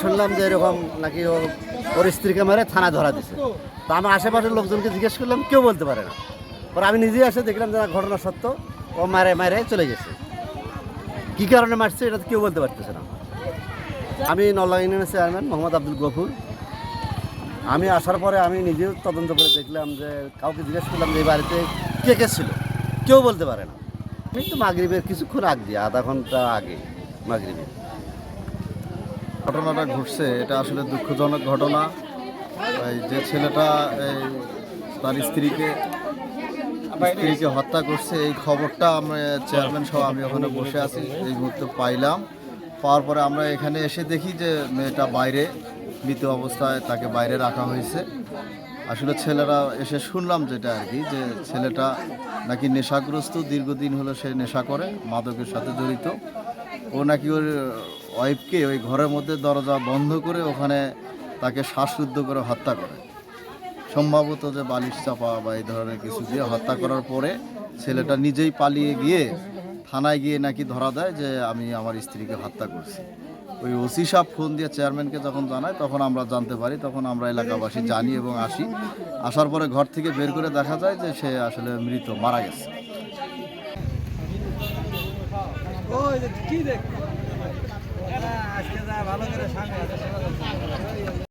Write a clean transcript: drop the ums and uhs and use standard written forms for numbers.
শুনলাম যে এরকম নাকি ওর স্ত্রীকে মেরে থানায় ধরা দিছে। তো আমি আশেপাশের লোকজনকে জিজ্ঞেস করলাম, কেউ বলতে পারে না। পরে আমি নিজেই এসে দেখলাম যে ঘটনা সত্য, ও মারে চলে গেছে। কী কারণে মারছে এটা তো কেউ বলতে পারতেছে না। আমি নল্লা ইউনিয়নের চেয়ারম্যান মোহাম্মদ আব্দুল গফুর। আমি আসার পরে আমি নিজেও তদন্ত করে দেখলাম যে কাউকে জিজ্ঞেস করলাম যে এই বাড়িতে কে কে ছিল, কেউ বলতে পারে না। আমি তো মাগরিবের কিছুক্ষণ আগ দিয়ে, আধা ঘন্টা আগে মাগরিবের। ঘটনাটা ঘটছে এটা আসলে দুঃখজনক ঘটনা। যে ছেলেটা তার স্ত্রীকে হত্যা করছে, এই খবরটা আমরা চেয়ারম্যান সহ আমি ওখানে বসে আছি, এই মুহূর্তে পাওয়ার পরে আমরা এখানে এসে দেখি যে মেয়েটা বাইরে মৃত অবস্থায়, তাকে বাইরে রাখা হয়েছে। আসলে ছেলেরা এসে শুনলাম যেটা আর কি, যে ছেলেটা নাকি নেশাগ্রস্ত, দীর্ঘদিন হলো সে নেশা করে, মাদকের সাথে জড়িত। ও নাকি ওর ওয়াইফকে ওই ঘরের মধ্যে দরজা বন্ধ করে ওখানে তাকে শ্বাসরুদ্ধ করে হত্যা করে, সম্ভবত যে বালিশ চাপা বা এই ধরনের কিছু দিয়ে হত্যা করার পরে ছেলেটা নিজেই পালিয়ে গিয়ে থানায় গিয়ে নাকি ধরা দেয় যে আমি আমার স্ত্রীকে হত্যা করছি। ওই ওসি সাহেব ফোন দিয়ে চেয়ারম্যানকে যখন জানায় তখন আমরা জানতে পারি, তখন আমরা এলাকাবাসী জানি এবং আসার পরে ঘর থেকে বের করে দেখা যায় যে সে আসলে মৃত, মারা গেছে।